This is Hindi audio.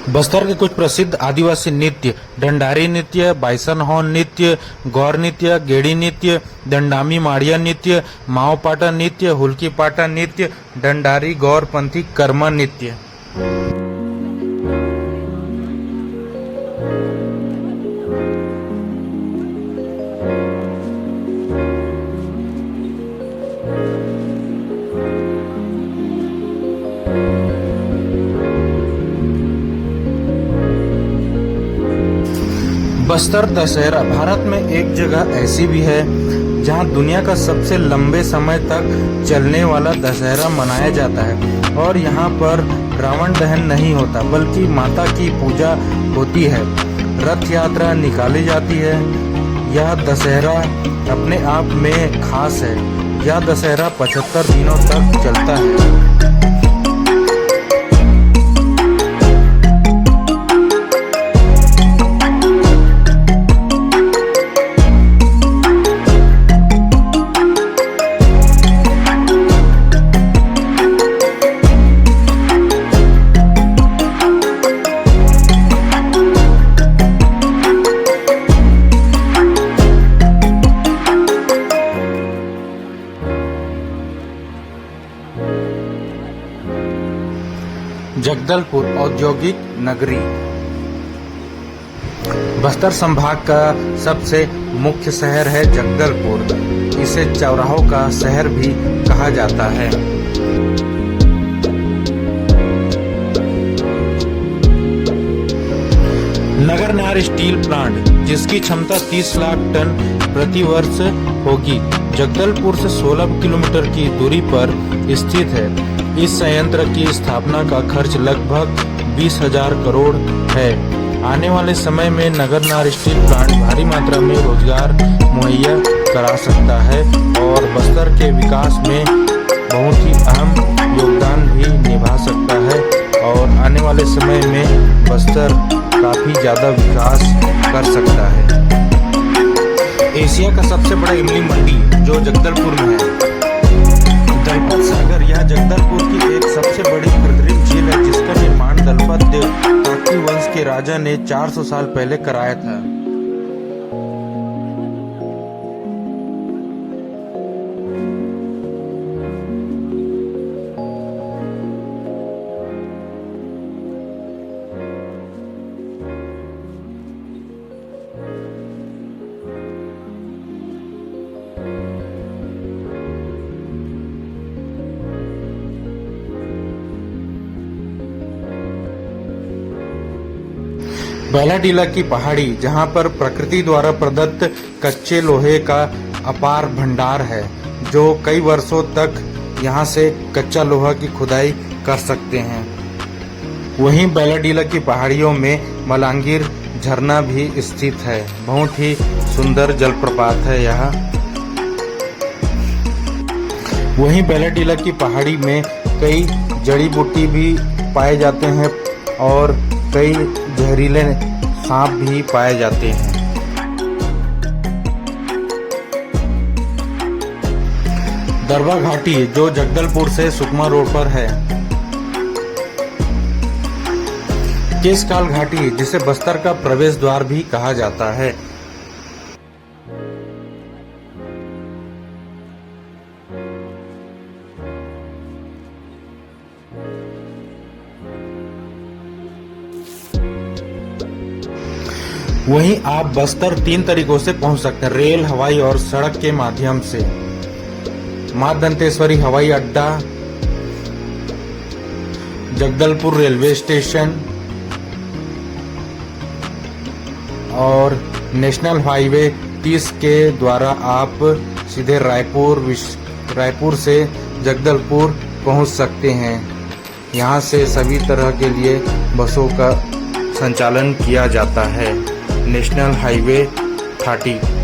बस्तर के कुछ प्रसिद्ध आदिवासी नृत्य ढंडारी नृत्य, बाइसन हॉर्न नृत्य, गौर नृत्य, गेड़ी नृत्य, दंडामी माड़िया नृत्य, माओ पाटा नृत्य, हुल्की पाटा नृत्य, ढंडारी गौरपंथी कर्मा नृत्य। बस्तर दशहरा भारत में एक जगह ऐसी भी है जहां दुनिया का सबसे लंबे समय तक चलने वाला दशहरा मनाया जाता है और यहां पर रावण दहन नहीं होता बल्कि माता की पूजा होती है। रथ यात्रा निकाली जाती है। यह दशहरा अपने आप में खास है। यह दशहरा 75 दिनों तक चलता है। जगदलपुर औद्योगिक नगरी बस्तर संभाग का सबसे मुख्य शहर है जगदलपुर। इसे चौराहों का शहर भी कहा जाता है। नगर नार स्टील प्लांट जिसकी क्षमता 30 लाख टन प्रति वर्ष होगी, जगदलपुर से 16 किलोमीटर की दूरी पर स्थित है। इस संयंत्र की स्थापना का खर्च लगभग 20,000 करोड़ है। आने वाले समय में नगर नार स्टील प्लांट भारी मात्रा में रोजगार मुहैया करा सकता है और बस्तर के विकास में बहुत ही अहम योगदान भी निभा सकता है और आने वाले समय में बस्तर काफी ज्यादा विकास कर सकता है। एशिया का सबसे बड़ा इमली मंडी जो जगदलपुर में है। दलपत सागर यह जगदलपुर की एक सबसे बड़ी कृत्रिम झील है जिसका निर्माण दलपत काकी वंश के राजा ने 400 साल पहले कराया था। बैलाडीला की पहाड़ी जहां पर प्रकृति द्वारा प्रदत्त कच्चे लोहे का अपार भंडार है, जो कई वर्षों तक यहां से कच्चा लोहा की खुदाई कर सकते हैं। वहीं बैलाडीला की पहाड़ियों में मलांगीर झरना भी स्थित है। बहुत ही सुंदर जलप्रपात है यह। वहीं बैलाडीला की पहाड़ी में कई जड़ी बूटी भी पाए जाते हैं और कई जहरीले सांप भी पाए जाते हैं। दरबा घाटी जो जगदलपुर से सुकमा रोड पर है। केशकाल घाटी जिसे बस्तर का प्रवेश द्वार भी कहा जाता है। वहीं आप बस्तर 3 तरीकों से पहुंच सकते हैं, रेल, हवाई और सड़क के माध्यम से। मां दंतेश्वरी हवाई अड्डा, जगदलपुर रेलवे स्टेशन और नेशनल हाईवे 30 के द्वारा आप सीधे रायपुर से जगदलपुर पहुंच सकते हैं। यहां से सभी तरह के लिए बसों का संचालन किया जाता है। National highway 30।